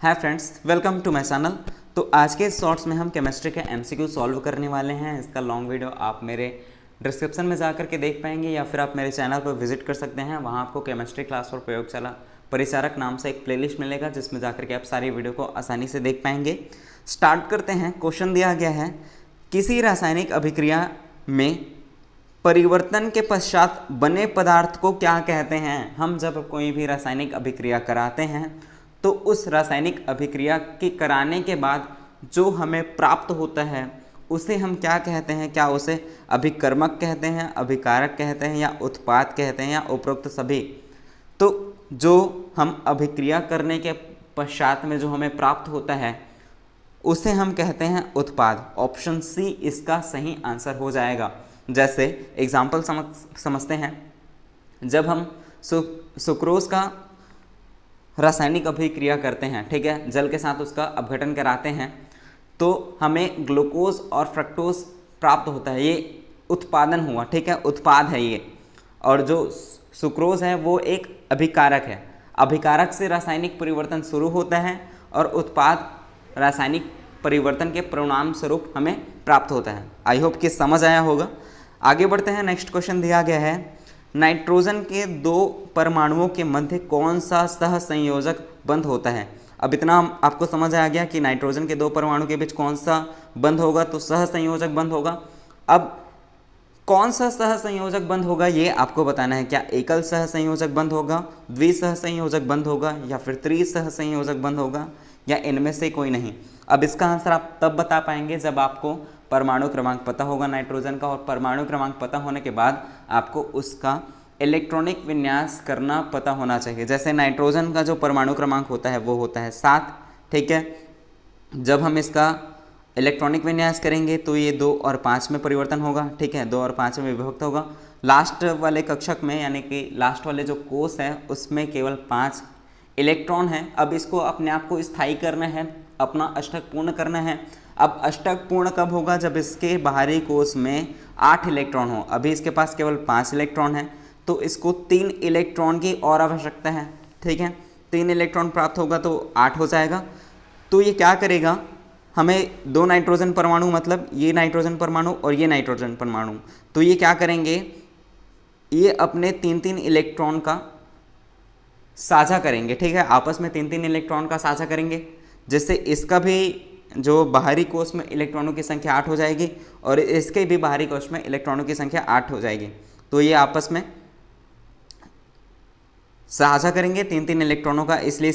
Hi friends, welcome to my channel. तो आज के शॉर्ट्स में हम केमिस्ट्री के एमसीक्यू सॉल्व करने वाले हैं। इसका लॉन्ग वीडियो आप मेरे डिस्क्रिप्शन में जा करके देख पाएंगे या फिर आप मेरे चैनल पर विजिट कर सकते हैं। वहाँ आपको केमिस्ट्री क्लास और प्रयोगशाला परिचारक नाम से एक प्लेलिस्ट मिलेगा जिसमें जा करके आप सारी वीडियो को आसानी से देख पाएंगे। स्टार्ट करते हैं। क्वेश्चन दिया गया है, किसी रासायनिक अभिक्रिया में परिवर्तन के पश्चात बने पदार्थ को क्या कहते हैं। हम जब कोई भी रासायनिक अभिक्रिया कराते हैं तो उस रासायनिक अभिक्रिया के कराने के बाद जो हमें प्राप्त होता है उसे हम क्या कहते हैं। क्या उसे अभिकर्मक कहते हैं, अभिकारक कहते हैं या उत्पाद कहते हैं या उपरोक्त सभी। तो जो हम अभिक्रिया करने के पश्चात में जो हमें प्राप्त होता है उसे हम कहते हैं उत्पाद। ऑप्शन सी इसका सही आंसर हो जाएगा। जैसे एग्जाम्पल समझते हैं, जब हम सुक्रोज का रासायनिक अभिक्रिया करते हैं, ठीक है, जल के साथ उसका अपघटन कराते हैं तो हमें ग्लूकोज और फ्रक्टोज प्राप्त होता है। ये उत्पादन हुआ, ठीक है, उत्पाद है ये। और जो सुक्रोज है वो एक अभिकारक है। अभिकारक से रासायनिक परिवर्तन शुरू होता है और उत्पाद रासायनिक परिवर्तन के परिणाम स्वरूप हमें प्राप्त होता है। आई होप कि समझ आया होगा। आगे बढ़ते हैं। नेक्स्ट क्वेश्चन दिया गया है, नाइट्रोजन के दो परमाणुओं के मध्य कौन सा सहसंयोजक बंध होता है। अब इतना आपको समझ आ गया कि नाइट्रोजन के दो परमाणु के बीच कौन सा बंध होगा, तो सहसंयोजक बंध होगा। अब कौन सा सहसंयोजक बंध होगा ये आपको बताना है। क्या एकल सहसंयोजक बंध होगा, द्विसहसंयोजक बंध होगा या फिर त्रिसहसंयोजक बंध होगा या इनमें से कोई नहीं। अब इसका आंसर आप तब बता पाएंगे जब आपको परमाणु क्रमांक पता होगा नाइट्रोजन का, और परमाणु क्रमांक पता होने के बाद आपको उसका इलेक्ट्रॉनिक विन्यास करना पता होना चाहिए। जैसे नाइट्रोजन का जो परमाणु क्रमांक होता है वो होता है 7, ठीक है। जब हम इसका इलेक्ट्रॉनिक विन्यास करेंगे तो ये 2 और 5 में परिवर्तन होगा, ठीक है, 2 और 5 में विभक्त होगा। लास्ट वाले कक्षक में यानी कि लास्ट वाले जो कोष है उसमें केवल 5 इलेक्ट्रॉन है। अब इसको अपने आप को स्थायी करना है, अपना अष्टक पूर्ण करना है। अब अष्टक पूर्ण कब होगा, जब इसके बाहरी कोष में 8 इलेक्ट्रॉन हो। अभी इसके पास केवल 5 इलेक्ट्रॉन है तो इसको 3 इलेक्ट्रॉन की और आवश्यकता है, ठीक है। 3 इलेक्ट्रॉन प्राप्त होगा तो 8 हो जाएगा। तो ये क्या करेगा, हमें 2 नाइट्रोजन परमाणु, मतलब ये नाइट्रोजन परमाणु और ये नाइट्रोजन परमाणु, तो ये क्या करेंगे, ये अपने 3-3 इलेक्ट्रॉन का साझा करेंगे, ठीक है, आपस में 3-3 इलेक्ट्रॉन का साझा करेंगे, जिससे इसका भी जो बाहरी कोष में इलेक्ट्रॉनों की संख्या 8 हो जाएगी और इसके भी बाहरी कोष में इलेक्ट्रॉनों की संख्या 8 हो जाएगी। तो ये आपस में साझा करेंगे 3-3 इलेक्ट्रॉनों का, इसलिए